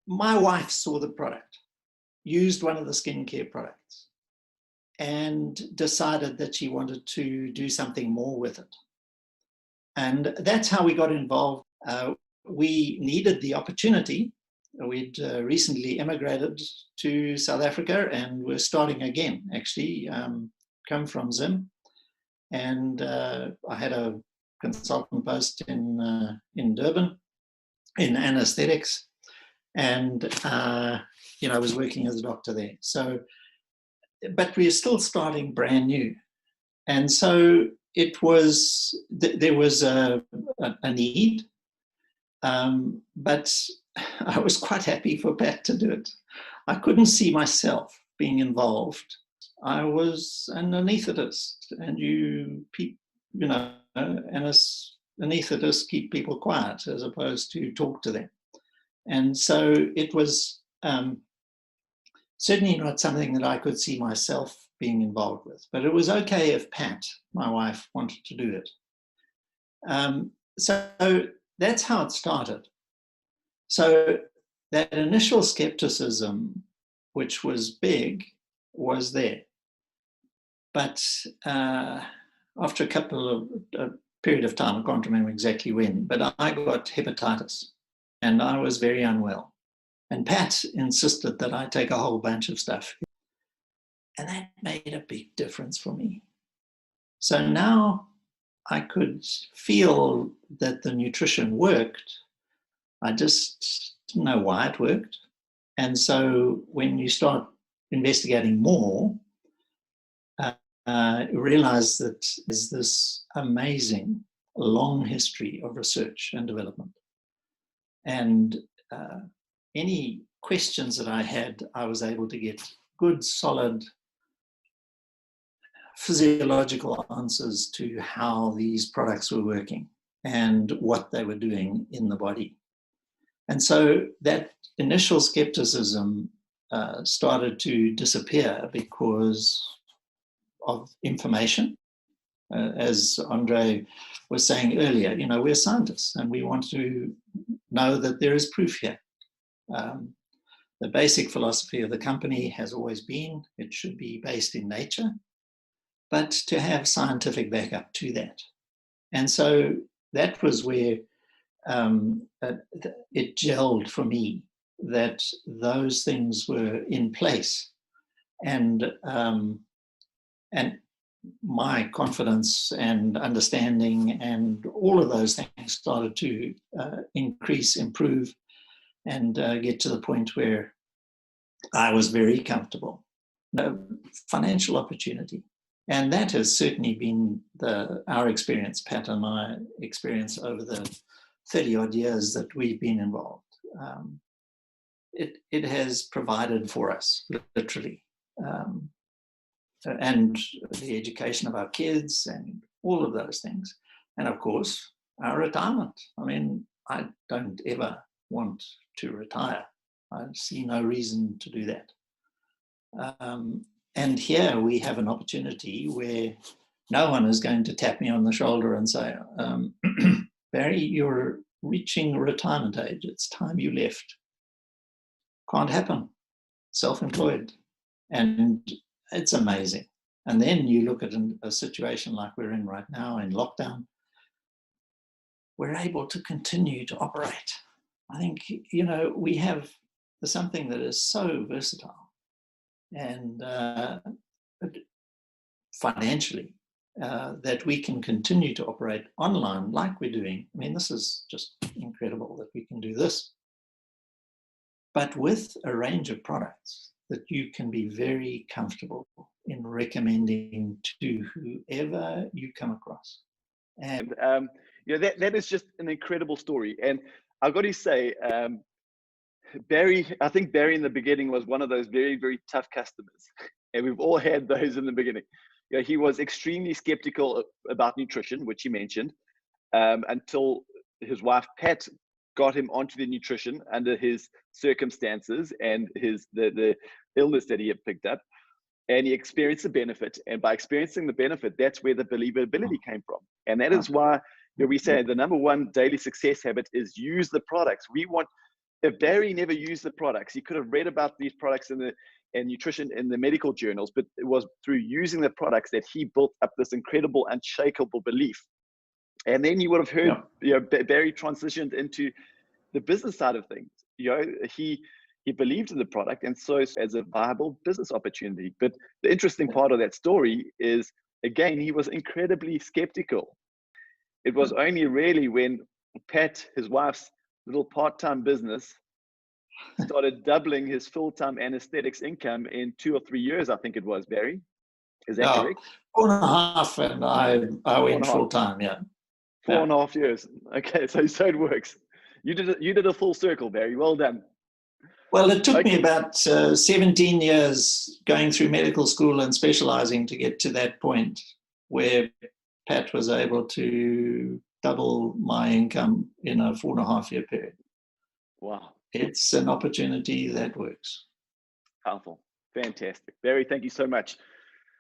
my wife saw the product, used one of the skincare products, and decided that she wanted to do something more with it. And that's how we got involved. We needed the opportunity. We'd recently emigrated to South Africa and we're starting again, actually, come from Zim. And I had a consultant post in Durban in anesthetics. And, I was working as a doctor there. So, but we're still starting brand new. And so it was, there was a need, but I was quite happy for Pat to do it. I couldn't see myself being involved. I was an anaesthetist, and anesthetists keep people quiet as opposed to talk to them. And so it was certainly not something that I could see myself being involved with, but it was okay if Pat, my wife, wanted to do it. So that's how it started. So that initial skepticism, which was big, was there. But after a period of time, I can't remember exactly when, but I got hepatitis and I was very unwell. And Pat insisted that I take a whole bunch of stuff. And that made a big difference for me. So now I could feel that the nutrition worked. I just didn't know why it worked. And so when you start investigating more, you realize that there's this amazing long history of research and development. And any questions that I had, I was able to get good, solid physiological answers to how these products were working and what they were doing in the body. And so that initial skepticism started to disappear because of information. As Andre was saying earlier, we're scientists and we want to know that there is proof here. The basic philosophy of the company has always been it should be based in nature, but to have scientific backup to that. And so that was where it gelled for me that those things were in place. And my confidence and understanding and all of those things started to increase, improve, and get to the point where I was very comfortable. Financial opportunity. And that has certainly been our experience, Pat and my experience over the 30 odd years that we've been involved. It has provided for us, literally. And the education of our kids and all of those things. And of course, our retirement. I mean, I don't ever want to retire. I see no reason to do that. And here we have an opportunity where no one is going to tap me on the shoulder and say, Barry, you're reaching retirement age. It's time you left. Can't happen. Self-employed. And it's amazing. And then you look at a situation like we're in right now in lockdown, we're able to continue to operate. I think, we have something that is so versatile and financially that we can continue to operate online like we're doing. I mean, this is just incredible that we can do this. But with a range of products that you can be very comfortable in recommending to whoever you come across. And that is just an incredible story. And I've got to say, Barry, I think Barry in the beginning was one of those very, very tough customers. And we've all had those in the beginning. He was extremely skeptical about nutrition, which he mentioned, until his wife, Pat, got him onto the nutrition under his circumstances and the illness that he had picked up. And he experienced the benefit. And by experiencing the benefit, that's where the believability came from. And that is why we say the number one daily success habit is use the products. We want if Barry never used the products, he could have read about these products in the and nutrition in the medical journals, but it was through using the products that he built up this incredible, unshakable belief. And then you would have heard, Barry transitioned into the business side of things. He believed in the product, and so as a viable business opportunity. But the interesting part of that story is, again, he was incredibly skeptical. It was only really when Pat, his wife's little part-time business, started doubling his full-time anesthetics income in 2 or 3 years, I think it was, Barry. Is that correct? 4.5, and I went full-time, yeah. 4.5 years. Okay, so it works. You did a full circle, Barry. Well done. Well, it took me about 17 years going through medical school and specializing to get to that point where Pat was able to double my income in a 4.5-year period. Wow. It's an opportunity that works. Powerful. Fantastic. Barry, thank you so much.